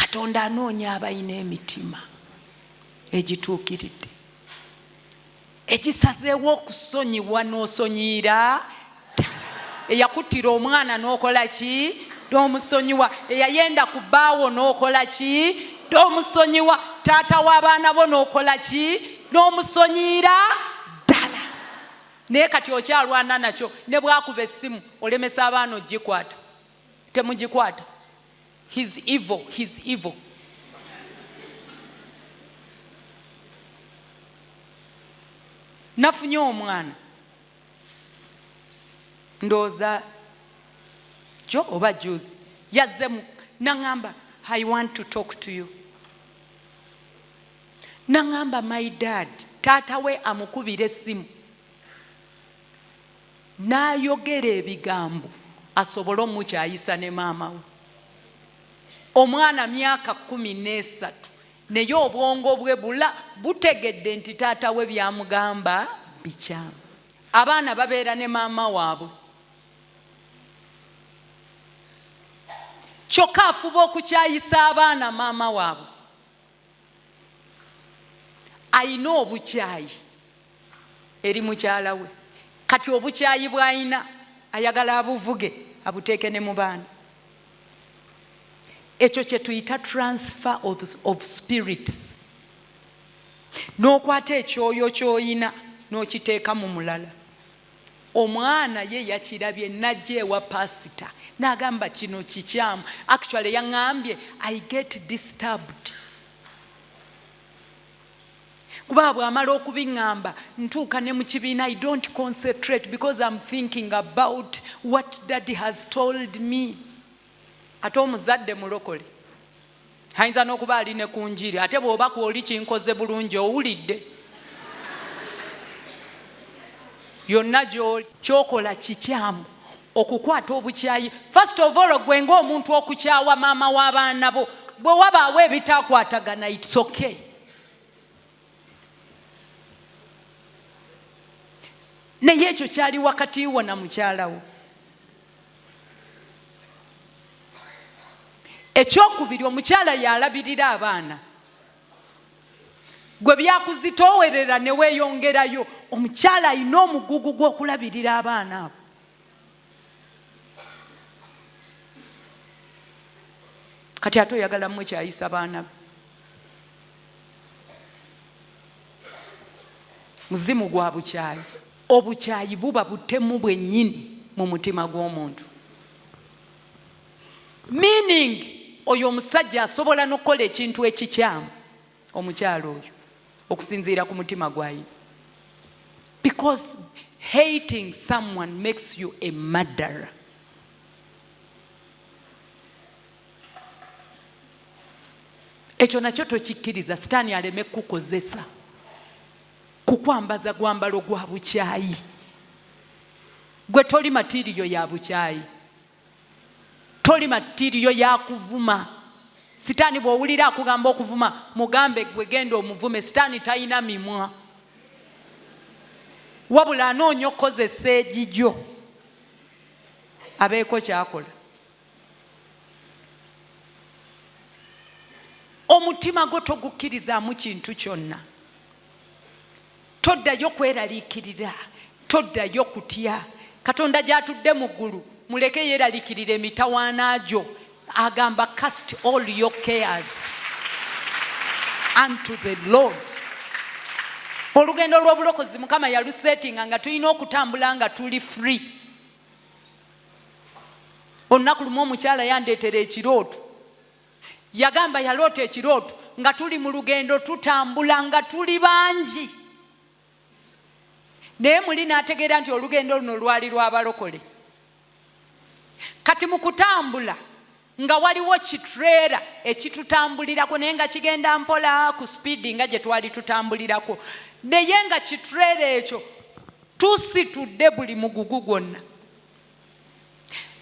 Katonda anoonya abalina emitima egituukiridde, egisazeewo okusonyiwa n'osonyiira ddala. Eyakuttira omwana n'okola ki? N'omusonyiwa. Eyayenda ku bbaawo n'okola ki? N'omusonyiwa. Taata w'abaana bo n'okola ki? N'omusonyiira ddala. Naye kati okyalwana nakyo, ne bwakuba essimu olemesa abaana ogikwata. Temugikwata. He's evil. He's evil. Nafunye omwana ndooza jo oba juzi yazzemu nangamba, I want to talk to you. Nangamba, my dad, taata we amukubira essimu n'ayogera ebigambo asobole omukyayisa ne maama we. Omwana myaka 13 naye obwongo bwe butegedde nti taata we byamugamba bikyamu. Abaana babeera ne maama waabwe, kyokka afuba okukyayisa abaana maama waabwe. Ayina obukyayi eri mukyala we, kati obukyayi bw'ayina ayagala abuvuge abuteeke ne mu baana. Ekyo kye tuyita transfer of spirits. N'okwata ekyoyo ky'oyina n'okiteeka mu mulala. Omwana ye yakirabye n'ajja ewa pasita n'agamba kino kikyamu. Actually yaŋŋambye, I get disturbed. Kuba bw'amala okubiŋŋamba ntuuka ne mu kibiina, I don't concentrate because I'm thinking about what daddy has told me. Ate omuzadde mulokole ayinza n'okuba ali ne ku njiri, ate bw'oba kwoli kinkoze bulungi owulidde. Yonna gy'oli kyokola kikyamu okukwata obukyayi. First of all, gwe ng'omuntu okukyawa maama w'abaana bo, bwe wabaawo ebitaakwatagana, it's okay. Naye ekyo kyali wakati wo na mukyala wo. Ekyokubiri, omukyala yalabirira abaana. Gwe byakuzitoowerera ne weeyongerayo, omukyala alina omugugu gw'okulabirira abaana abo. Kati ate oyagala mwekyayisa abaana be. Muzimu gwa bukyayi. Obukyayi buba butemu bwennyini mu mutima gw'omuntu. Meaning, oyo omusajja asobola n'okukola ekintu ekikyamu omukyala oyo okusinziira ku mutima gw'ayina. Because hating someone makes you a murderer. Ekyo nakyo tokikkiriza, Sitaani aleme kukozesa kukwambaza gwambalo gwa bukyayi. Gwe toli matiriyo ya bukyayi, toli matiriyo ya kuvuma. Sitaani bw'owulira akugamba okuvuma, mugambe gwe genda omuvume. Sitaani talina mimwa, wabula anoonya okukozesa egigyo abeeko kyakola. Omutima gwo togukkirizaamu kintu kyonna. Toddayo kweraliikirira, toddayo kutya. Katonda gy'atudde mu ggulu, muleke yeeraliikirira emitawaana gyo. Agamba, cast all your cares unto the Lord. Olugendo lw'obulokozi Mukama yalusetinga nga tulina okutambula nga tuli free. Olunaku lumu omukyala yandeetera ekirooto. Yagamba yaloota ekirooto nga tuli mu lugendo tutambula nga tuli bangi. Naye muli n'ategeera nti olugendo luno lwali lw'abalokole. Kati mu kutambula nga waliwo kitreera ekitutambulirako, naye nga kigenda mpola ku speedi nga gye twali tutambulirako. Naye nga kitreera ekyo tusitudde buli mugugu gwonna.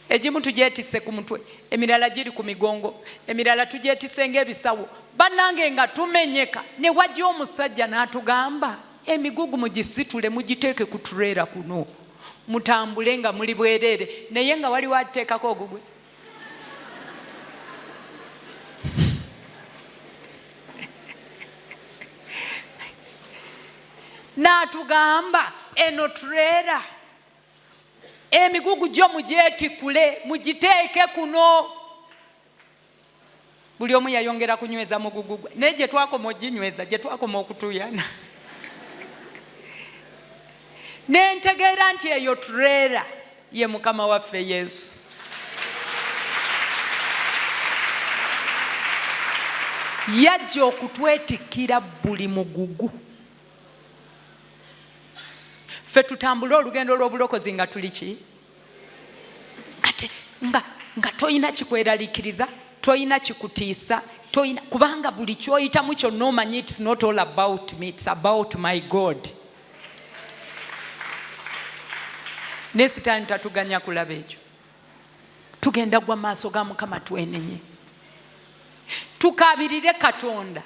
Egimu tugyetisse ku mutwe, emirala giri ku migongo, emirala tugyetisse ng'ebisawo. Bannange nga tumenyeka, ne wajja omusajja n'atugamba, emigugu mugisitule mugiteeke ku tureera kuno, mutambule nga muli bwereere. Naye nga waliwo ateekako ogugwe. n'atugamba eno trera emigugu gyo mugyetikule mugiteeke kuno. Buli omu yayongera kunyweza mugugu gwe naye gye twakoma oginyweza gye twakoma okutuyana. Nentegeera nti eyo trera ye Mukama waffe Yesu. Yajja okutwetikkira buli mugugu. Ffe tutambule olugendo lw'obulokozi nga tuli ki? Nga toyina kikweraliikiriza, toyina kikutiisa, toyina, kubanga buli kyoyitamu kyonna omanyi it's not all about me, it's about my God. Ne Sitaani tatuganya kulaba ekyo. Tugenda gwa maaso ga Mukama twenenye. Tukabirire Katonda.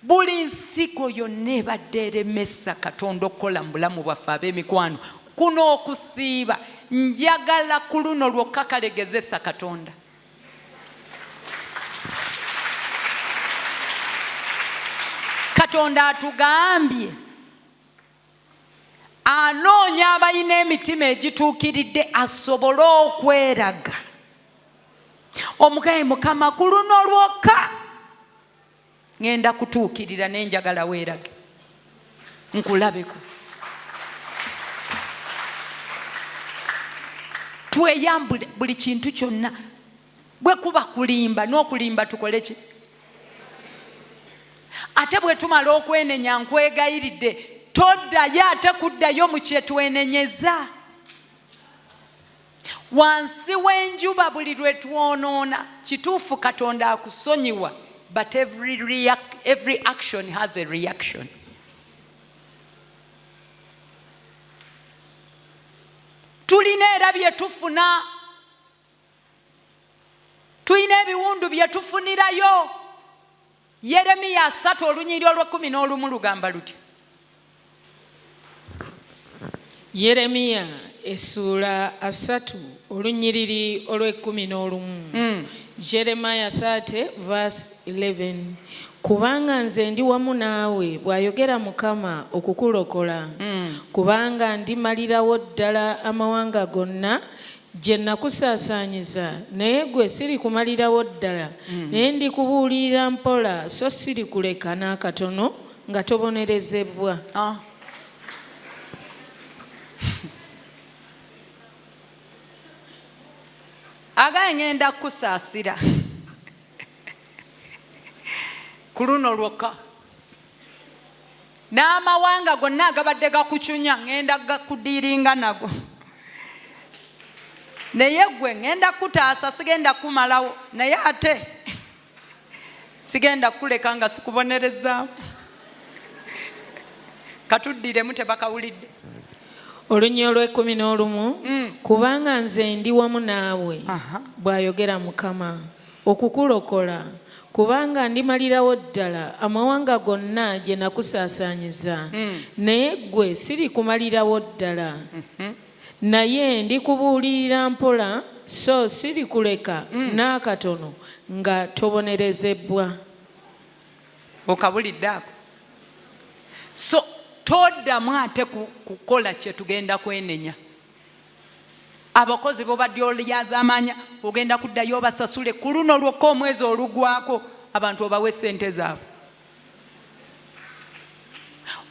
Buli nsigo yonna ebadde eremesa Katonda okukola mu bulamu bwaffe ab'emikwano. Kuno okusiiba njagala ku luno lwokka kalegezesa Katonda. Katonda atugambye anoonya abalina emitima egituukiridde asobole okweraga. Omugaye Mukama ku luno lwokka ngenda kutuukirira nenjagala weerage nkulabeko. Tweyambule buli kintu kyonna. Bwe kuba kulimba n'okulimba tukole ki? Ate bwe tumala okwenenya nkwegayiridde toddayo ate kuddayo mu kye twenenyeza. Wansi w'enjuba buli lwe twonoona kituufu Katonda akusonyiwa, but every action has a reaction. Tulina era bye tufuna. Tulina ebiwundu bye tufunirayo. Yeremiya 3 olunyiri olw'11 lugamba luti. Yeremiya essula 3 olunyiriri olw'11. Jeremiah 30 verse 11. Kubanga nze ndi wamu naawe bw'ayogera Mukama okukulokola. Kubanga ndimalirawo ddala amawanga gonna gye nakusaasaanyiza, naye gwe sirikumalirawo ddala. Naye ndikubuulirira mpola so sirikuleka n'akatono nga tobonerezebwa. Agaye ngenda kusaasira ku luno lwokka. N'amawanga gonna agabadde gakucunya ngenda gakudiiringa nago. Naye gwe ngenda kutaasa sigenda kumalawo, naye ate sigenda kuleka nga sikubonerezaamu. Katuddiremu tebakawulidde. Olunyiri olw'11. Kubanga nze ndi wamu naawe bw'ayogera Mukama okukulokola. Kubanga ndimalirawo ddala amawanga gonna gye nakusaasaanyiza, naye gwe sirikumalirawo ddala. Naye ndikubuulirira mpola so sirikuleka n'akatono nga tobonerezebwa. Okabulidde ako? So toddamu ate kukola kye tugenda kwenenya. Abakozi bo badde olyazaamanya ogenda kuddayo obasasule ku luno lwokka omwezi olugwako abantu obawe ssente zaabwe.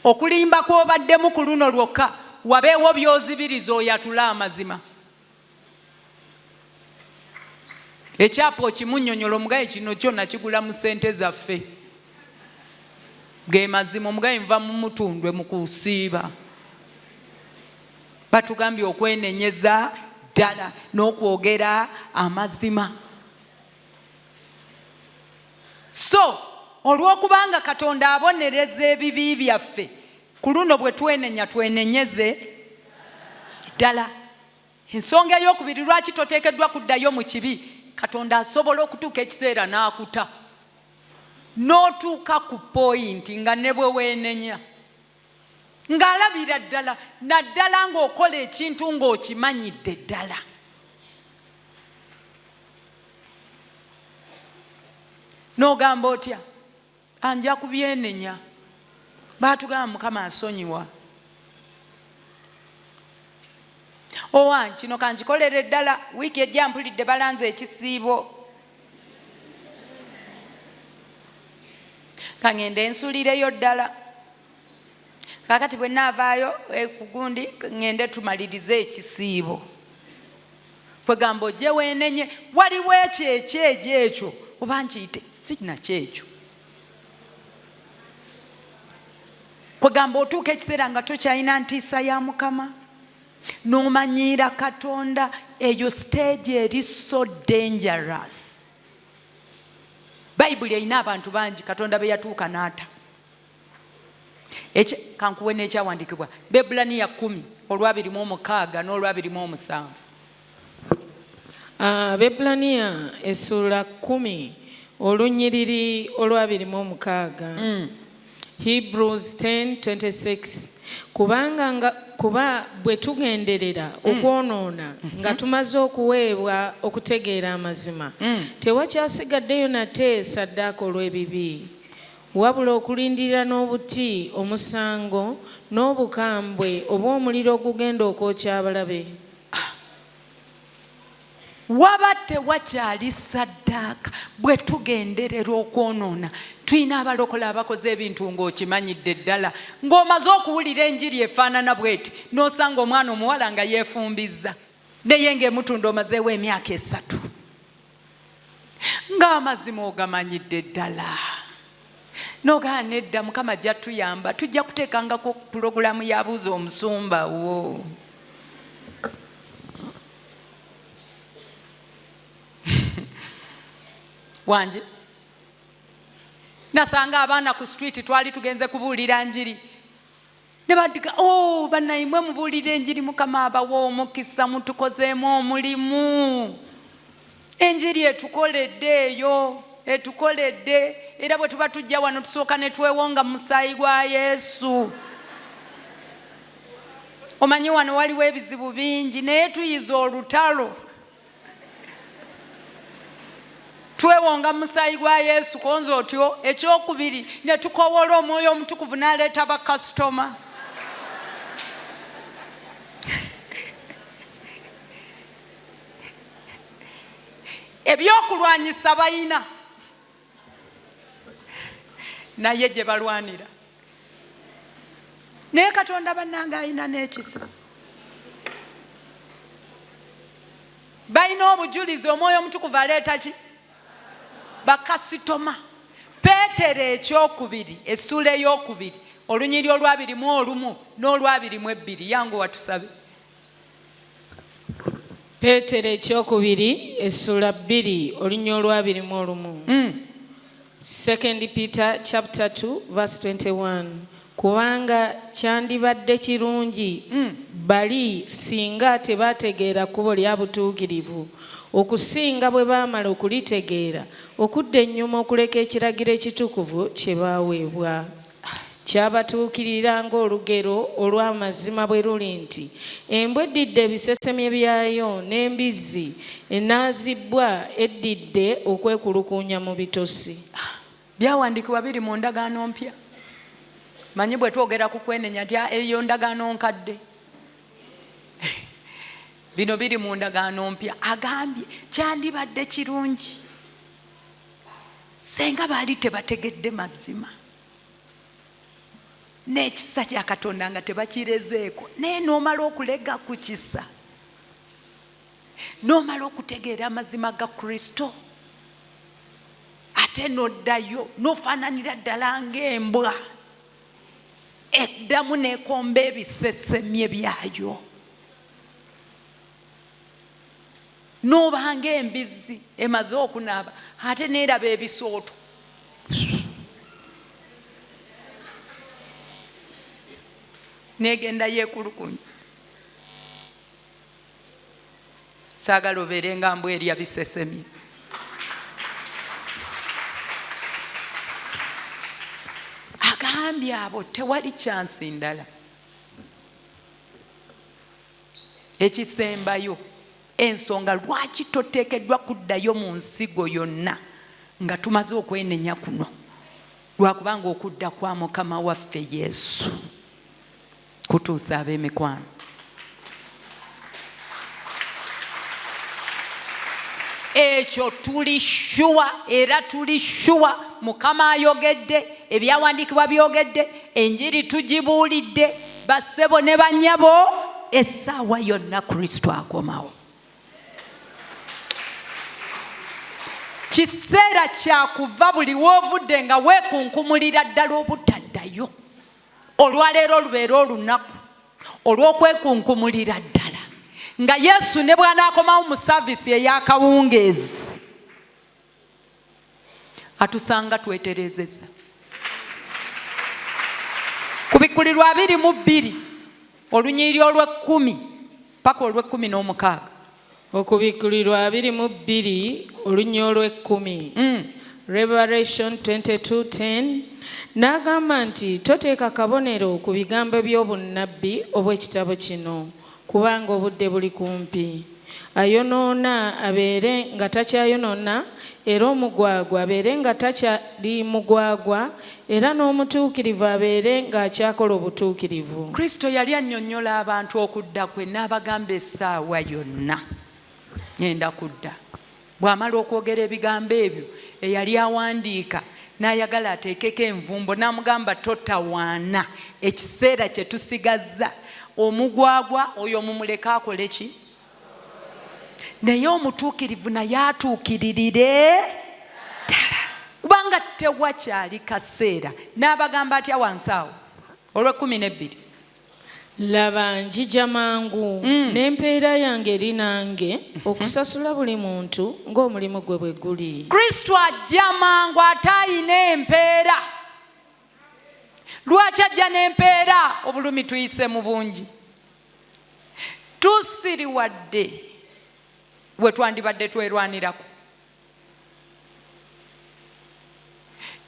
Okulimba kw'obaddemu ku luno lwokka wabeewo by'ozibiriza oyatula amazima. Ekyapa okimunnyonnyola omugaye kino kyonna kigula mu ssente zaffe. Ge mazima omugaye nva mu mutundwe mu kusiiba. Batugambye okwenenyeza ddala n'okwogera amazima. So olw'okubanga Katonda abonereza ebibi byaffe, ku luno bwe twenenya twenenyeze ddala. Ensonga ey'okubiri lwaki toteekeddwa kuddayo mu kibi, Katonda asobola okutuuka ekiseera n'akuta n'otuuka ku poyinti nga ne bwe weenenya ng'alabira ddala naddala ng'okola ekintu ng'okimanyidde ddala. N'ogamba otya? Anja kubyenenya. Baatugamba Mukama asonyiwa. Owa kino kankikolere ddala wiiki ejja mpulidde balanze ekisiibo. Kangende nsulireyo ddala. Kakati bwe naavaayo ku gundi ngende tumalirize ekisiibo. Kwegamba ojje wenenye waliwo ekyejo ekyo oba nkiyite sinakyo ekyo. Kwegamba otuuka ekiseera nga tokyalina ntiisa ya Mukama n'omanyiira Katonda, eyo stage eri so dangerous. Bayibuli erina abantu bangi Katonda be yatuuka n'ata. Kankuwe n'ekyawandiikibwa Bebulaniya 10:26 n'olwa27. Bebulaniya essula 10 olunyiriri olwa26. Hebrews 10:26. Kuba bwe tugenderera okwonoona nga tumaze okuweebwa okutegeera amazima, tewakyasigaddeyo nate ssaddaaka olw'ebibi, wabula okulindirira n'obuti omusango n'obukambwe obw'omuliro ogugenda okwokya abalabe. Waba tewakyali ssaddaaka bwe tugenderera okwonoona. Tulina abalokola abakoze ebintu ng'okimanyidde ddala, ng'omaze okuwulira enjiri efaanana bweti n'osanga omwana omuwala nga yeefumbizza naye ng'emutunda omazeewo emyaka 3 ng'amazima ogamanyidde ddala. N'ogaa nedda Mukama ajja tuyamba, tujja kuteekangako pulogulaamu ya buuza omusumba wo. Wanje nasanga abaana ku street twali tugenze kubuulira njiri ne baddiga bannayimwe mubuulira enjiri Mukama abawa omukisa mutukozeemu omulimu. Enjiri etukoledde eyo etukoledde, era bwe tuba tujja wano tusooka ne twewonga mu musaayi gwa Yesu. Omanyi wano waliwo ebizibu bingi naye tuyiza olutalo twewonga musaayi gwa Yesu konzo otyo. Ekyokubiri ne tukowola Omwoyo Omutukuvu n'aleeta bakasitoma. Ebyokulwanyisa bayina naye gye balwanira, naye Katonda bannange alina n'ekisa. Balina obujulizi, Omwoyo Omutukuvu aleeta ki? Bakasitoma. Peetero ekyokubiri essula ey'okubiri olunyiri olwa21 n'olwa22. Yangu watusabe. Peetero ekyokubiri essula 2 olunyiri olwa21. 2 Peter chapter 2 verse 21. Kubanga kyandibadde kirungi bali singa tebategeera kkubo lya butuukirivu, okusinga bwe baamala okulitegeera okudda ennyuma okuleka ekiragiro ekitukuvu kye baaweebwa. Kyabatuukirira ng'olugero olw'amazima bwe luli nti embwa eddidde ebisesemye byayo n'embizzi enaazibbwa eddidde okwekulukuunya mu bitosi. Byawandiikibwa biri mu ndagaano mpya. Manyi bwe twogera ku kwenenya nti eyo ndagaano nkadde. Bino biri mu ndagaano mpya. Agambye kyandibadde kirungi senga baali tebategedde mazima n'ekisa kya Katonda nga tebakirezeeko, naye n'omala okulega ku kisa, n'omala okutegeera amazima ga Kristo, ate n'oddayo n'ofaananira ddala ng'embwa eddamu n'ekomba ebisesemye byayo, n'obanga embizzi emaze okunaaba ate neeraba ebisooto. Negenda yeekulukunya. Saagala obeere nga mbwa erya bisesemye. Agambye abo tewali kyansi ndala. Ekisembayo ensonga lwaki toteekeddwa kuddayo mu nsigo yonna nga tumaze okwenenya kuno. lwakubanga okudda kwa Mukama waffe Yesu kutuusa ab'emikwano. Ekyo tuli shuwa era tuli shuwa Mukama ayogedde, ebyawandiikibwa byogedde, enjiri tugibuulidde, bassebo ne bannyabo, essaawa yonna Kristo akomawo. Kiseera kyakuva buli woovudde nga weekunkumulira ddala obutaddayo. Olwaleero lubeera olunaku olw'okwekunkumulira ddala nga Yesu ne bw'anaakomawo mu saavisi ey'akawungeezi atusanga tweterezeza. Ku Bikkulirwa 22 olunyiiri olw'10 paka olw'16. Okubikkulirwa 22 olunyiiri olw'10. Revelation 22:10 n'agamba nti toteeka kabonero ku bigambo by'obunnabbi obw'ekitabo kino kubanga obudde buli kumpi. Ayonoona abeere nga takyayonoona, era omugwagwa abeere nga takyali mugwagwa, era n'omutuukirivu abeere ng'akyakola obutuukirivu. Kristo yali annyonnyola abantu okudda kwe n'abagamba essaawa yonna ngenda kudda. Bw'amala okwogera ebigambo ebyo eyali awandiika n'ayagala ateekeko envumbo n'amugamba totawaana, ekiseera kye tusigazza omugwagwa oyo mumuleka akole ki? Naye omutuukirivu naye atuukiririre ddala kubanga tewakyali kaseera. N'abagamba atya wansi awo olw'12? Laba njija mangu n'empeera yange eri nange okusasula buli muntu ng'omulimu gwe bwe guli. Kristo ajja mangu ate ayina empeera. Lwaki ajja n'empeera? Obulumi tuyise mu bungi. Tusiriwadde we twandibadde twerwanirako.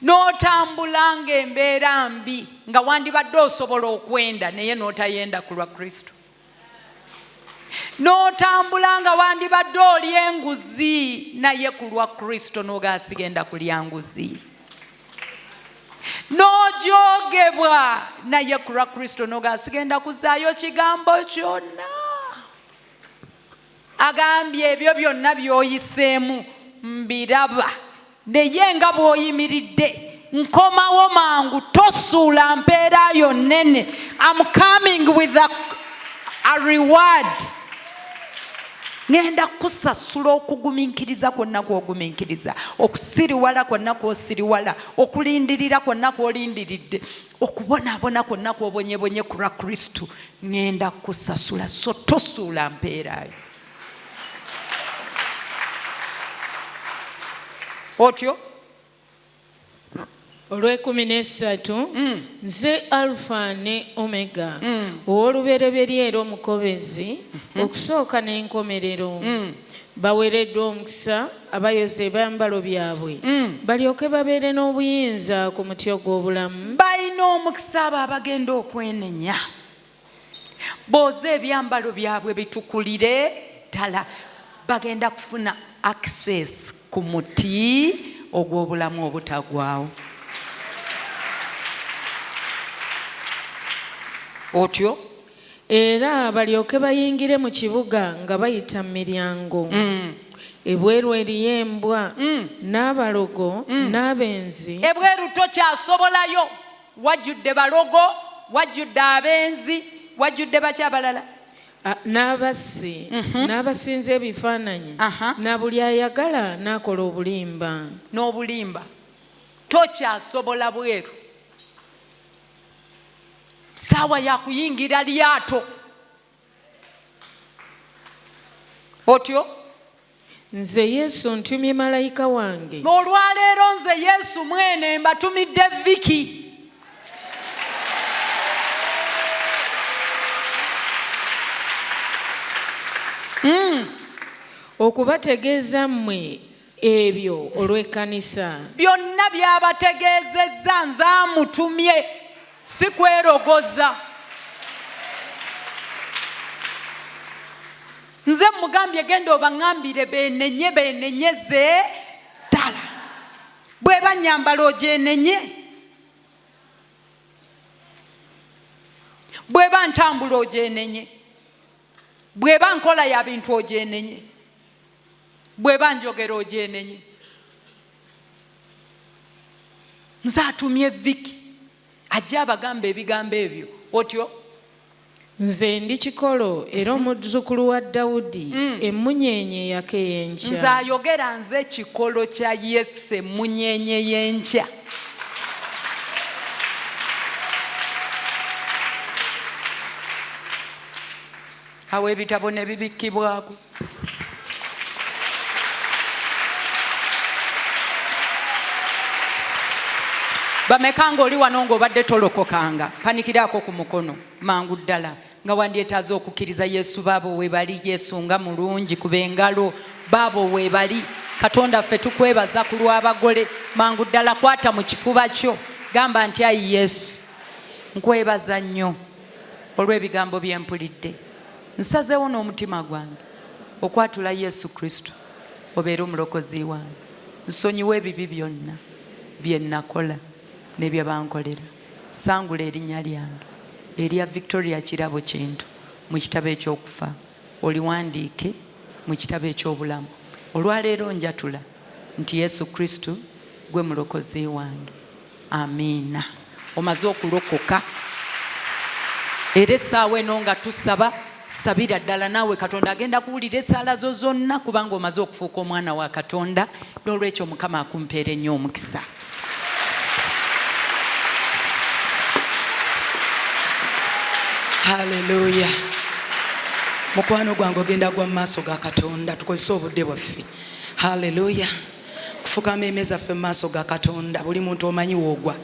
N'otambula ng'embeera mbi nga wandibadde osobola okwenda naye n'otayenda ku lwa Kristo. N'otambula nga wandibadde oli enguzi naye ku lwa Kristo n'ogasigenda kulya nguzi. N'ojoogebwa naye ku lwa Kristo n'ogasigenda kuzaayo kigambo kyonna. Agambye ebyo byonna by'oyiseemu mbiraba, naye nga bw'oyimiridde nkomawo mangu, tosuula mpeera yo nnene. I'm coming with a reward. Ngenda kusasula okugumiikiriza kwonna kw'ogumiikiriza, okusiriwala kwonna kw'osiriwala, okulindirira kwonna kw'olindiridde, okubonaabona kwonna kw'obonyebonye ku lwa Kristo. Ngenda kusasula, so tosuula mpeera yo. Otyo olw'13 nze Alpha ne Omega, ow'olubereberye era omukobezi, okusooka n'enkomerero. Baweereddwa omukisa abayoza ebyambalo byabwe balyoke babeere n'obuyinza ku muti ogw'obulamu. Balina omukisa abo abagenda okwenenya, booze ebyambalo byabwe bitukulire ddala, bagenda kufuna access ku muti ogw'obulamu obutagwawo. Otyo era balyoke bayingire mu kibuga nga bayita mu miryango. Ebweru eriyo embwa n'abalogo n'abenzi. Ebweru tokyasobolayo, wajjudde balogo, wajjudde abenzi, wajjudde bakyabalala n'abassi n'abasinza ebifaananyi na buli ayagala n'akola obulimba. N'obulimba tokyasobola bweru. Saawa ya kuyingira lyato. Otyo nze Yesu ntumye malayika wange. Olwaleero nze Yesu mwene mbatumidde Viki. Okubategeeza mmwe ebyo olw'ekkanisa. Byonna by'abategeezezza nze amutumye, si kwerogoza. Nze mugambye genda obaŋŋambire beenenyeze ddala. Bwe banyambala ogyenenye, bweba ntambula ogyenenye, bweba nkola ya bintu ogyenenye, bweba njogera ogyenenye. Nze atumye Viki ajja abagamba ebigambo ebyo otyo. Nze ndi Kikolo era omuzzukulu wa Dawudi, emmunyenye eyaka ey'enkya. Nze ayogera nze Kikolo kya Yese, emmunyenye y'enkya. Awo ebitabo ne bibikkibwako. Bameka ng'oli wano ng'obadde tolokokanga, panikiraako ku mukono mangu ddala nga wandyetaaza okukkiriza Yesu. Baabo weebali, Yesu nga mulungi, kuba engalo. Baabo weebali, Katonda ffe tukwebaza ku lw'abagole. Mangu ddala kwata mu kifuba kyo, gamba nti ayi Yesu nkwebaza nnyo olw'ebigambo bye mpulidde. Nsazeewo n'omutima gwange okwatula Yesu Kristo obeere omulokozi wange. Nsonyiwa ebibi byonna bye nakola ne bye bankolera. Sangula erinnya lyange erya Victoria Kirabo Kintu mu kitabo eky'okufa, oliwandiike mu kitabo eky'obulamu. Olwaleero njatula nti Yesu Kristo gwe mulokozi wange. Amiina. Omaze okulokoka era essaawa eno nga tusaba, sabira ddala naawe Katonda agenda kuwulira essaala zo zonna, kubanga omaze okufuuka omwana wa Katonda. N'olwekyo Mukama akumpeera ennyo omukisa. Haleluya. Mukwano gwange ogenda gwa maaso ga Katonda, tukozese obudde bwaffe. Haleluya. Kufukama emmeeza ffe mu maaso ga Katonda, buli muntu omanyi woogwa.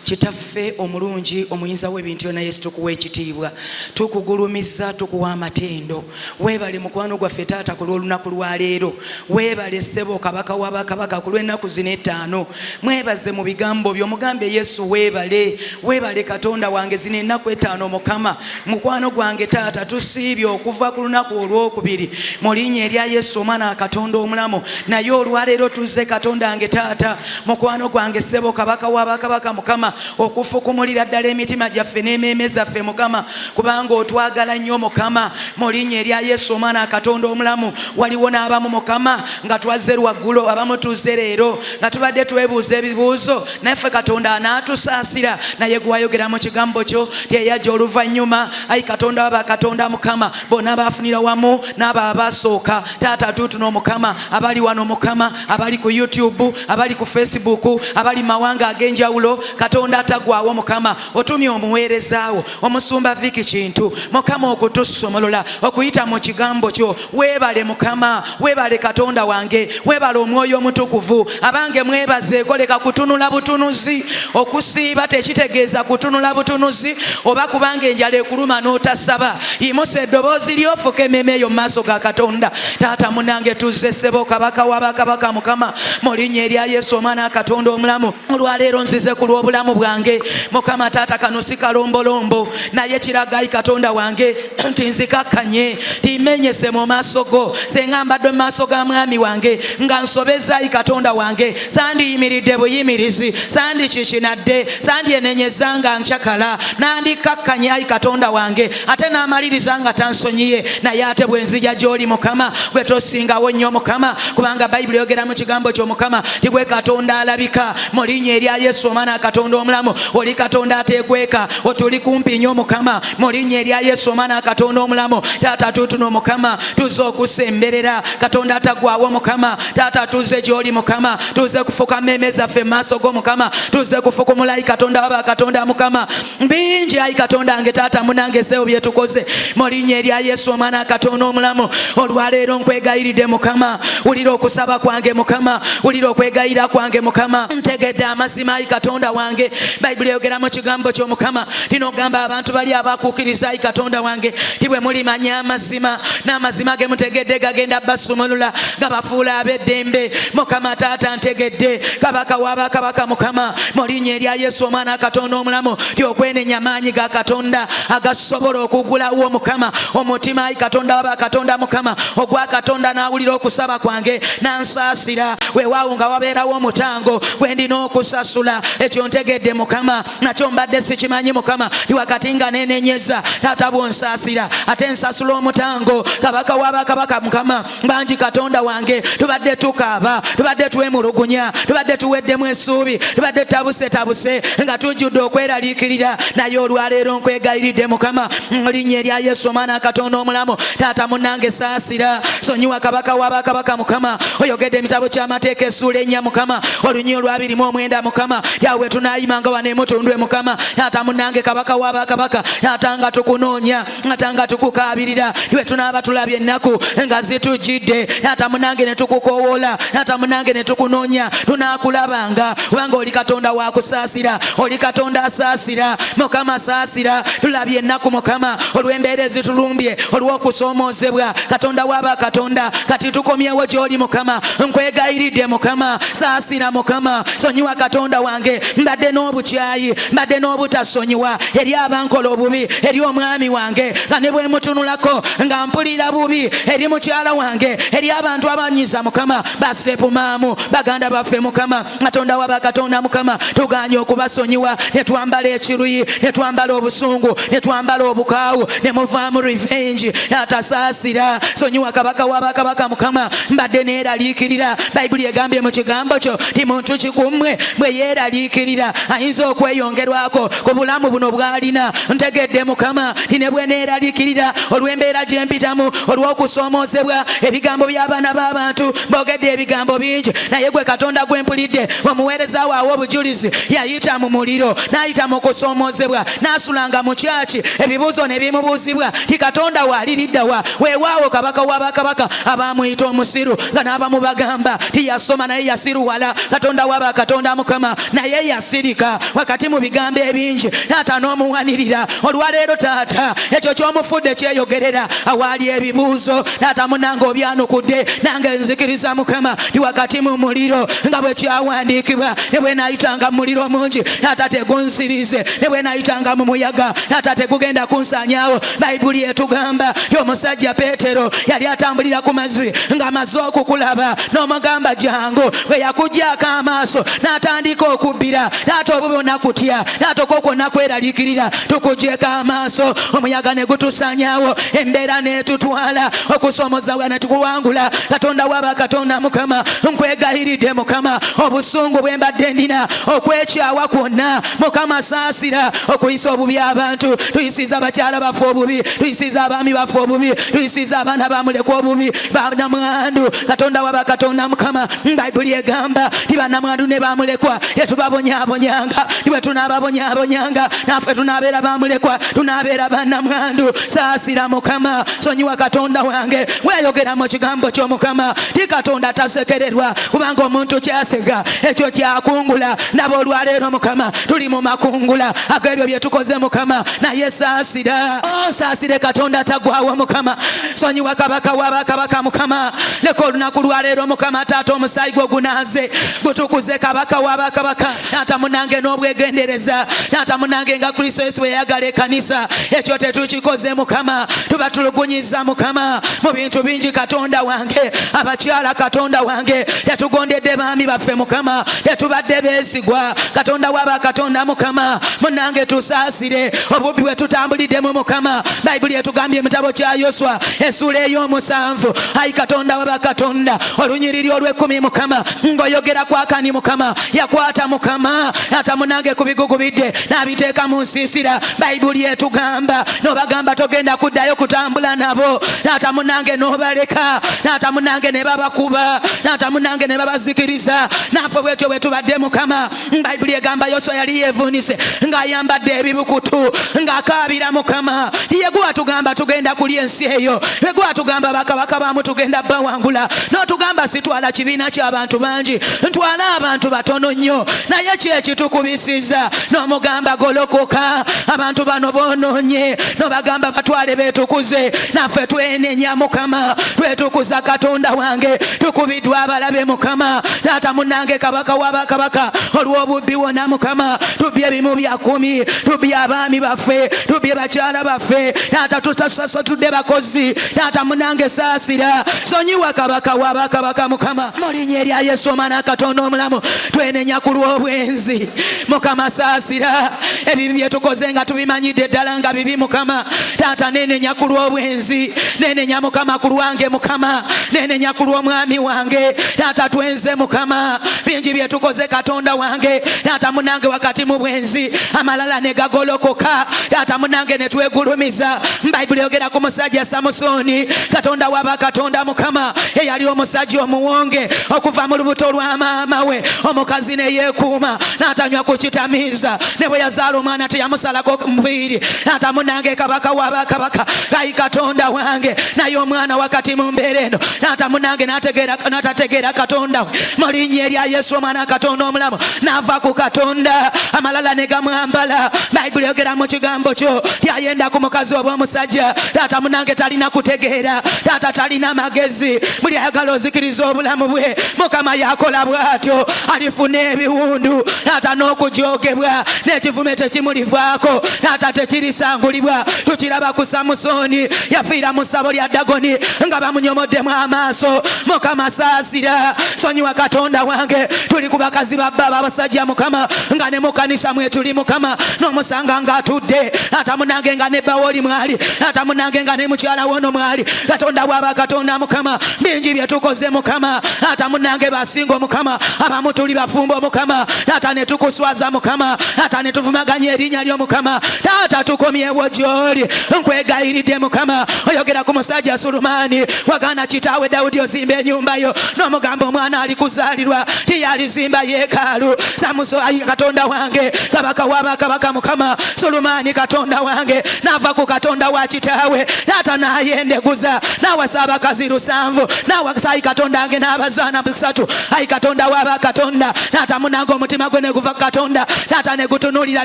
Kitaffe omulungi, omuyinza w'ebintu byonna, Yesu tukuwa ekitiibwa, tukugulumiza, tukuwa amatendo. Weebale mukwano gwaffe taata ku lw'olunaku lwa leero. Weebale ssebo kabaka wa bakabaka ku lw'ennaku zino 5. Mwebaze mu bigambo byo, mugambe Yesu weebale. Weebale Katonda wange zino ennaku 5 Mukama. Mukwano gwange taata tusiibye okuva ku lunaku olwokubiri mu linnya erya Yesu omwana wa Katonda omulamu. Naye olwaleero tuzze Katonda wange taata, mukwano gwange ssebo kabaka wa bakabaka Mukama, okufukumulira ddala emitima gyaffe n'emmeeme zaffe Mukama, kubanga otwagala nnyo Mukama. Mu linnya erya Yesu omwana wa Katonda omulamu, waliwo n'abamu Mukama nga twazze lwaggulu, abamu tuzze leero nga tubadde twebuuza ebibuuzo, naffe Katonda anaatusaasira. Naye gwe wayogera mu kigambo kyo teyajja oluvannyuma. Ayi Katonda waba Katonda Mukama, bonna baafunira wamu n'abo abasooka. Taata tuutuno Mukama, abali wano Mukama, abali ku YouTube, abali ku Facebook, abali mawanga ag'enjawulo, Katonda atagwawo Mukama, otumye omuweerezaawo omusumba Viki Kintu Mukama okutusomolola, okuyita mu kigambo kyo. Weebale Mukama, weebale Katonda wange, weebale Omwoyo Omutukuvu. Abange mwebazeeko, leka kutunula butunuzi. Okusiiba tekitegeeza kutunula butunuzi, oba kubanga enjala ekuluma n'otasaba. Yimusa eddoboozi lyofuka emmeeme eyo mu maaso ga Katonda. Taata munange tuzze ssebo kabaka wa bakabaka Mukama, mu linnya erya Yesu omwana wa Katonda omulamu. Olwaleero nzize ku lw'obulamu bwange Mukama taata, kano si kalombolombo, naye kiraga ayi Katonda wange nti nzikakkanye timenyese mu maaso go. Senga mbadde mu maaso ga mwami wange nga nsobeza ayi Katonda wange, sandiyimiridde buyimirizi, sandikikinadde, sandyenenyeza nga nkyakala, nandikakkanye ayi Katonda wange, ate n'amaliriza nga tansonyiye. Naye ate bwe nzija gy'oli Mukama, gwe tosingawo nnyo Mukama, kubanga Bayibuli yogera mu kigambo kyo Mukama ti gwe Katonda alabika. Mu linnya erya Yesu omwana Katonda omulamu, oli Katonda ateekweka, otuli kumpi nnyo Mukama. Mu linnya erya Yesu omwana Katonda omulamu, taata tuutuno Mukama, tuzze okusemberera Katonda atagwawo Mukama. Taata tuzze gy'oli Mukama, tuzze kufuka mmeeme zaffe mu maaso go Mukama, tuzze kufukumula ayi Katonda waba Katonda Mukama. Bingi ayi Katonda wange taata munange seewo bye tukoze. Mu linnya erya Yesu omwana Katonda omulamu, olwaleero nkwegayiridde Mukama, wulira okusaba kwange Mukama, wulira okwegayira kwange Mukama. Ntegedde amazima ayi Katonda wange, Bayibuli yogera mu kigambo kyo Mukama, tinogamba abantu bali abakuukiriza ayi Katonda wange ti bwe mulimanya amazima, n'amazima ge mutegedde gagenda basumulula gabafuula ab'eddembe. Mukama taata ntegedde kabaka wa bakabaka Mukama, mu linnya erya Yesu omwana Katonda omulamu, ti okwenenya amaanyi ga Katonda agasobola okugulawo Mukama omutima ayi Katonda waba Katonda Mukama, ogwa Katonda n'awulira okusaba kwange n'ansaasira. Weewaawo nga wabeerawo omutango gwe ndina okusasula, ekyo ntegedde Mukama nakyo mbadde sikimanyi Mukama ndi wakati nga nenenyeza taata bw'onsaasira ate nsasula omutango kabaka w'abakabaka Mukama bangi Katonda wange tubadde tukaaba tubadde twemulugunya tubadde tuweddemu essuubi tubadde tabuse nga tujjudde okweraliikirira naye olwaleero nkwegayiridde Mukama mu linnya erya Yesu Omwana Katonda omulamu taata munnange saasira sonyiwa kabaka w'abakabaka Mukama oyogedde emitabo ky'amateeka essuula 4 Mukama olunnyi olwa 29 Mukama yawe tunaayimanga wano emutundwe Mukama taata munnange kabaka w'abakabaka taata nga tukunoonya taata nga tukukaabirira iwe tunaaba tulabye ennaku nga zitujjidde taata munnange ne tukukowoola taata munnange ne tukunoonya tunaakulabanga kubanga oli Katonda wa kusaasira oli Katonda asaasira Mukama saasira tulabye ennaku Mukama olw'embeera ezitulumbye olw'okusoomoozebwa Katonda w'aba Katonda kati tukomyewo gy'oli Mukama nkwegayiridde Mukama saasira Mukama sonyiwa Katonda wange mbadde n'obukyayi mbadde n'obutasonyiwa eri abankola obubi eri omwami wange nga ne bwe mutunulako nga mpulira bubi eri mukyala wange eri abantu abanyiza Mukama basepumaamu baganda baffe Mukama Katonda w'aba Katonda Mukama tuganye okubasonyiwa ne twambala ekiruyi ne twambala obusungu ne twambala obukaawu ne muvaamu revenge atasaasira sonyiwa kabaka w'abakabaka Mukama mbadde neeraliikirira Bayibuli egambye mu kigambo kyo ti muntu kikummwe bwe yeeraliikirira ayinza okweyongerwako ku bulamu buno bw'alina ntegedde Mukama ti ne bwe neeraliikirira olw'embeera gye mpitamu olw'okusoomoozebwa ebigambo by'abaana b'abantu boogedde ebigambo bingi naye gwe Katonda gwe mpulidde omuweereza waawe obujulizi yayita mu muliro n'ayita mu kusoomoozebwa n'asulanga mu kyaki ebibuuzo ne bimubuuzibwa ti Katonda waaliriddawa weewaawo kabaka w'abakabaka abamuyita omusiru nga n'abamu bagamba ti yasoma naye yasiruwala Katonda w'aba Katonda Mukama naye yasirika wakati mu bigambo ebingi taata n'omuwanirira olwaleero taata ekyo ky'omufudde kyeyogerera awaali ebibuuzo taata munange obyanukudde nange nzikiriza Mukama ndi wakati mu muliro nga bwe kyawandiikibwa ne bwe naayitanga mu muliro mungi taata tegunsirize ne bwe naayitanga mu muyaga taata tegugenda kunsaanyaawo Bayibuli etugamba ti omusajja Peetero yali atambulira ku mazzi ng'amaze okukulaba n'omugamba jangu bwe yakuggyako amaaso n'atandika okubbira taata obubi onakutya taata okwokwo kweraliikirira tukuggyeko amaaso omuyaga ne gutusaanyaawo embeera n'etutwala okusoomoozebwa ne tukuwangula Katonda w'aba Katonda Mukama nkwegayiridde Mukama obusungu bwe mbadde ndina okwekyawa kwonna Mukama saasira okuyisa obubi abantu tuyisiza abakyala baffe obubi tuyisiza abaami baffe obubi tuyisiza abaana bamulekwa obubi banamwandu Katonda w'aba Katonda Mukama Bayibuli egamba ti banamwandu ne bamulekwa yetubabonyaabonyanga niwe tunaababonyaabonyanga naffe tunaabeera bamulekwa tunaabeera banamwandu saasira Mukama sonyiwa Katonda wange weeyogera mu kigambo kyo Mukama ti Katonda tasekererwa kubanga omuntu kyasega ekyo kyakungula nabo olwaleero Mukama tuli mu makungula ag'ebyo bye tukoze Mukama naye saasira saasire Katonda tagwawo Mukama sonyiwa kabaka w'abakabaka Mukama leka olunaku lwaleero Mukama taata omusaayi gwo gunaaze gutukuze kabaka w'abakabaka taata munange n'obwegendereza taata munange nga Kristo Yesu bwe yayagala ekkanisa ekyo tetukikoze Mukama tuba tulugunyiza Mukama mu bintu bingi Katonda wange abakyala Katonda wange tetugondedde baami baffe Mukama tetubadde beesigwa Katonda w'aba Katonda Mukama munange tusaasire obubbi bwe tutambuliddemu Mukama Bayibuli etugambye emitabo kya Yoswa essuula ey'omusanvu ayi Katonda w'aba Katonda olunyiriri olw'ekkumi Mukama ng'oyogera ku Akani Mukama yakwata Mukama taata munange ku bigugubidde n'abiteeka mu nsiisira Bayibuli etugamba n'obagamba togenda kuddayo kutambula nabo taata munange n'obaleka taata munange ne babakuba taata munange ne babazikiriza naffe bwetyo bwe tubadde Mukama Bayibuli egamba Yoswa yali yeevuunise ng'ayambadde ebibukutu ng'akaabira Mukama ye gwe atugamba tugenda kulya ensi eyo ye gwe atugamba bakabaka baamu tugenda bawangula n'otugamba sitwala kibiina ky'abantu bangi ntwala abantu batono nnyo naye kyekitukubisiza n'omugamba golokoka abantu bano boonoonye n'obagamba batwale beetukuze naffe twenenya Mukama twetukuza Katonda wange tukubiddwa abalabe Mukama taata munange kabaka w'abakabaka olw'obubbi wona Mukama tubbye ebimu bya 10 tubbye abaami baffe tubbye bakyala baffe taata tutasasotudde bakozi taata munange saasira sonyiwa kabaka w'abakabaka Mukama mu linnya erya Yesu Omwana Katonda omulamu twenenya ku lw'obwenzi bwenzi. Mukama saasira ebibi bye tukoze nga tubimanyidde ddala nga bibi. Mukama taata nenenya ku lw'obwenzi, nenenya Mukama ku lwange. Mukama nenenya ku lw'omwami wange. Taata twenze Mukama bingi bye tukoze Katonda wange. Taata munange wakati mu bwenzi amalala ne gagolokoka. Taata munange ne twegulumiza. Bayibuli yogera ku musajja Samusoni. Katonda waba Katonda Mukama eyali omusajja omuwonge okuva mu lubuto lwa maama we. Omukazi ne yeekuuma n'atanywa ku kitamiiza, ne bwe yazaala omwana teyamusalako muviiri. Taata munange kabaka waba kabaka ayi Katonda wange, naye omwana wakati mu mbeera eno taata munange n'atategeera Katonda we. Mu linnya erya Yesu omwana Katonda omulamu n'ava ku Katonda, amalala ne gamwambala. Bayibuli yogera mu kigambo kyo yayenda ku mukazi oba omusajja. Taata munange talina kutegeera, taata talina magezi. Buli ayagala ozikiriza obulamu bwe Mukama yakola bw'atyo, alifuna ebiwundu. Taata n'okujoogebwa n'ekivume tekimulivaako, taata tekirisangulibwa. Tukiraba ku Samusoni, yafiira mu ssabo lya Dagoni nga bamunyomoddemu amaaso. Mukama saasira, sonyiwa Katonda wange. Tuli ku bakazi babba abasajja Mukama nga ne mu kanisa mwe tuli Mukama n'omusanga ng'atudde. Taata munange nga ne Bawoli mwali, taata munange nga ne mukyala wono mwali. Katonda bw'aba Katonda Mukama bingi bye tukoze Mukama. Taata munange basinga Mukama, abamu tuli bafumbo Mukama. Taata ne tukuswaza Mukama, taata ne tuvumaganya erinnya lyo Mukama. Taata tukomyewo gy'oli, nkwegayiridde Mukama. Oyogera ku musajja Sulumani, wagaana kitaawe Dawudi ozimba ennyumba yo n'omugamba omwana ali kuzaalirwa tiyalizimba yeekaalu. Samusoni Katonda wange, kabaka w'abakabaka Mukama. Sulumani Katonda wange n'ava ku Katonda wa kitaawe, taata n'ayendeguza n'awasa abakazi 7, n'awasa ayi Katonda wange n'abazaana 3. Ayi Katonda w'abakatonda, taata munange omutima gwe ne guva Katonda. Taata ne gutunuulira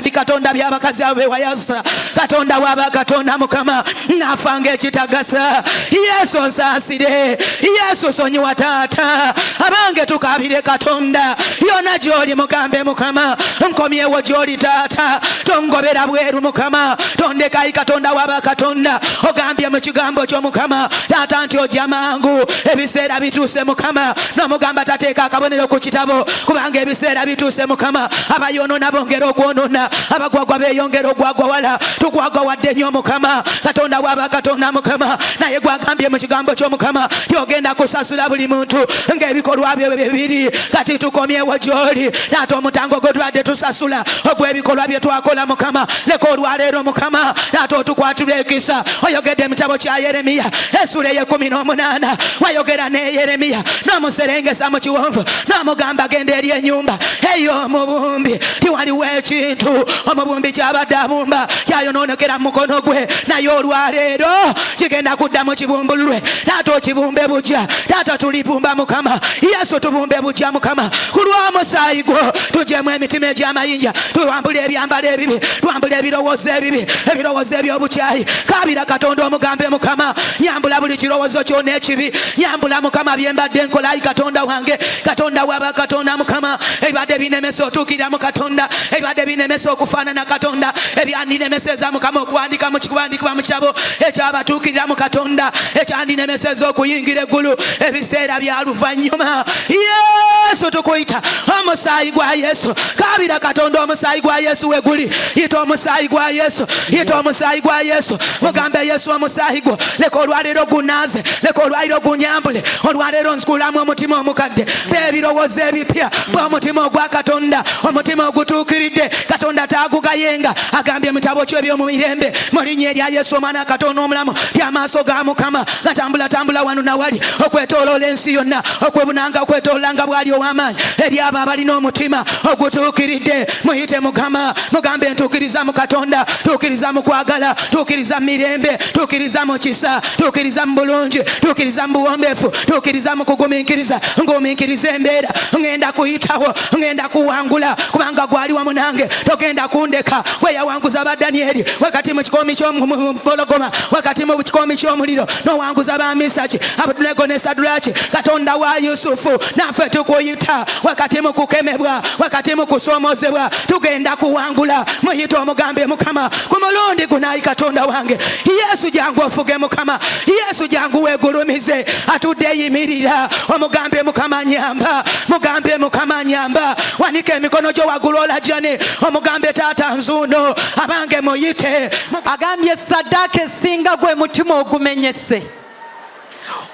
bikatonda by'abakazi abo bewayasa. Katonda w'abakatonda Mukama n'afa ng'ekitagasa. Yesu nsaasire, Yesu sonyiwa taata, abange tukabire Katonda. Yona gy'oli mugambe Mukama, nkomyewo gy'oli taata. Tongobera bweru Mukama, tondeka ayi Katonda w'abakatonda. Ogambye mu kigambo kyo Mukama taata nti ojja mangu, ebiseera bituuse Mukama. N'omugamba tateeka akabonero ku kitabo, kubanga ebiseera bituuse Mukama. Abayonoona bongera okwonoona, abagwagwa beeyongera ogwagwa wala. Tugwagwa wadde nnyo Mukama, Katonda w'abakatonda Mukama. Naye gwagambye mu kigambo ky'Omukama yogenda kusasula buli muntu ng'ebikolwa bye bibiri. Kati tukomyewo gy'oli taata, omutango gwe twadde tusasula ogw'ebikolwa bye twakola Mukama. Leka olwaleero Mukama taata otukwatula ekisa. Oyogedde mu kitabo kya Yeremiya essula 18 wayogera ne Yeremiya n'omuserengesa mu kiwonvu n'amugamba genda eri ennyumba ey'omubumbi. Tiwaliwo ekintu omubumbi kyabadde abumba kyayonoonekera mu mukono gwe, naye olwaleero kigenda kudda mu kibumbulwe. Taata okibumbe bujja, taata tulibumba Mukama. Yesu tubumbe bujja Mukama. Ku lw'omusaayi gwo tugyemu emitima egy'amayinja, tuwambule ebyambalo ebibi, tuwambule ebirowoozo ebibi, ebirowoozo eby'obukyayi. Kaabira Katonda omugambe Mukama, nyambula buli kirowoozo kyonna ekibi. Nyambula Mukama byembadde nkola ayi Katonda wange, Katonda w'abakatonda Mukama. Ebibadde binemesa otuukirira mu Katonda, ebibadde binemesa okufaanana Katonda, ebyandinemeseza Mukama okuwandiika mu kikuwandiikibwa mu kitabo ekyabatuukirira mu Katonda, ekyandinemeseza okuyingira eggulu ebiseera bya luvannyuma. Yesu tukuyita omusaayi gwa Yesu. Kaabira Katonda omusaayi gwa Yesu weguli. Yita omusaayi gwa Yesu, yita omusaayi gwa Yesu. Mugambe Yesu omusaayi gwo leka olwaleero gunaaze, leka olwaleero gunyambule. Olwaleero nzikulamu omutima omukadde b'ebirowoozo ebipya bw'omutima ogwa Katonda, omutima ogutuukiridde. Katonda taagugayenga, agambye mu kitabo kyo eby'omu mirembe mu linnya erya Yesu omwana Katonda omulamu ly'amaaso ga Mukama gatambula wano na wali okwetooloola ensi yonna, okwebunanga okwetoolanga bwali ow'amaanyi eri abo abalina omutima ogutuukiridde. Muyite Mukama, mugambe ntuukiriza mu Katonda, tuukiriza mu kwagala, tuukiriza mu mirembe, tuukiriza mu kisa, tuukiriza mu bulungi, tuukiriza mu buwombeefu, tuukiriza mu kugumiikiriza. Ngumiikiriza embeera, ngenda kuyitawo, ngenda kuwangula kubanga gwali wamu nange, togenda kundeka. Weyawanguza ba Danyeri wakati mu kikoomi ky'omupologoma, wakati mu kikoomi ky'omuliro, n'owanguza ba Misaki, Abedunego ne Sadulaki. Katonda wa Yusufu naffe tukuyita wakati mu kukemebwa, wakati mu kusoomozebwa, tugenda kuwangula. Muyite omugambe Mukama ku mulundi guno ayi Katonda wange. Yesu jangu ofuge Mukama, Yesu jangu weegulumize. Atudde yimirira omugambe Mukama nyamba, mugambe Mukama nyamba. Wanika wanika emikono gyo waggulu olajani omugambe taata nzuuno abange muyite. Agambye saddaaka esinga gwe mutima ogumenyese,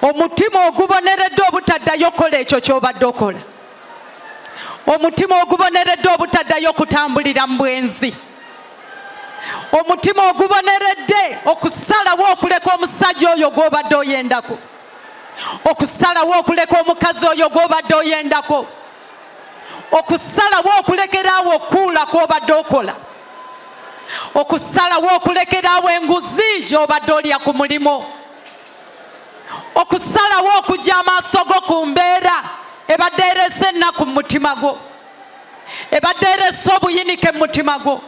omutima oguboneredde obutaddayo kola ekyo ky'obadde okola, omutima oguboneredde obutaddayo kutambulira mu bwenzi, omutima oguboneredde okusalawo okuleka omusajja oyo gw'obadde oyendako, okusalawo okuleka omukazi oyo gw'obadde oyendako, okusalawo okulekeraawo okuula kw'obadde okola, okusalawo okulekeraawo enguzi gy'obadde olya ku mulimo, okusalawo okujja amaaso go ku mbeera ebadde erese ennaku mu mutima gwo, ebadde erese obuyinike mu mutima gwo,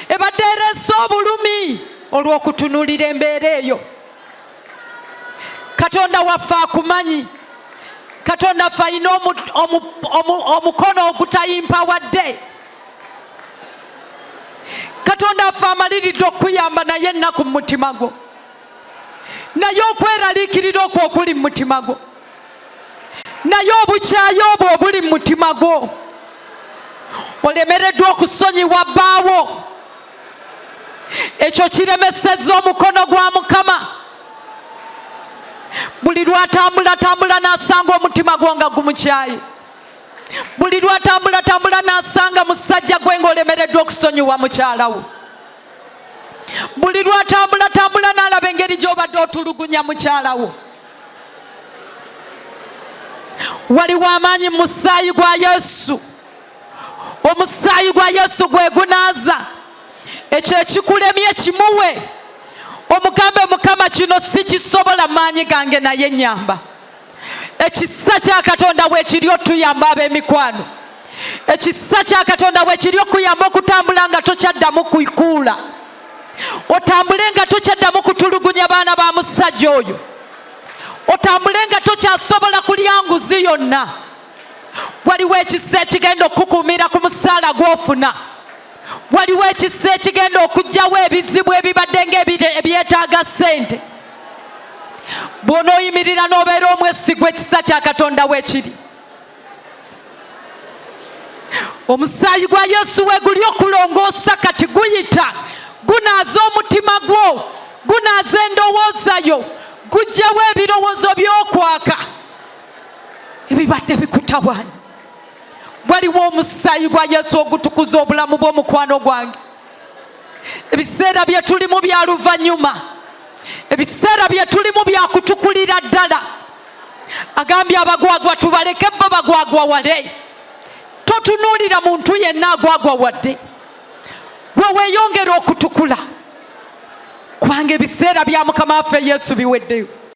ebadde erese obulumi olw'okutunuulira embeera eyo. Katonda waffe akumanyi. Katonda waffe alina omukono ogutayimpa. Katonda waffe amaliridde okuyamba naye ennaku mu mutima gwo, naye okweraliikirira okwo okuli mu mutima gwo, naye obukyayi obwo obuli mu mutima gwo, olemereddwa okusonyiwa bbaawo. Ekyo kiremesezza omukono gwa Mukama. Buli lwatambula n'asanga omutima gwo nga gumukyayi, buli lwatambula n'asanga musajja gwe ng'olemereddwa okusonyiwa mukyala wo, buli lwatambula n'alaba engeri gy'obadde otulugunya mukyala wo. Waliwo amaanyi mu musaayi gwa Yesu. Omusaayi gwa Yesu gwe gunaaza ekyo ekikulemye kimuwe, omugambe Mukama kino sikisobola maanyi gange naye nyamba. Ekisa kya Katonda weekiri otuyamba ab'emikwano, ekisa kya Katonda weekiri okuyamba okutambula nga tokyaddamu kuikuula, otambule nga tokyaddamu kutulugunya baana ba musajja oyo, otambule nga tokyasobola kulya nguzi yonna. Waliwo ekisa ekigenda okukuumira ku musaala gw'ofuna, waliwo ekisa ekigenda okugyawo ebizibu ebibadde ng'ebyetaaga ssente. Bw'onooyimirira n'obeera omwesigwa ekisa kya Katonda weekiri. Omusaayi gwa Yesu we guli okulongoosa kati guyita, gunaaza omutima gwo, gunaaza endowooza yo, gujjawo ebirowoozo by'okwaka ebibadde bikutawaanya. Waliwo omusaayi gwa Yesu ogutukuza obulamu bw'omukwano gwange. Ebiseera bye tulimu bya luvannyuma, ebiseera bye tulimu bya kutukulira ddala. Agambye abagwagwa tubaleke bo bagwagwawale. Totunuulira muntu yenna agwagwawadde, gwe weeyongera okutukula, kubanga ebiseera bya Mukama waffe Yesu biweddeyo.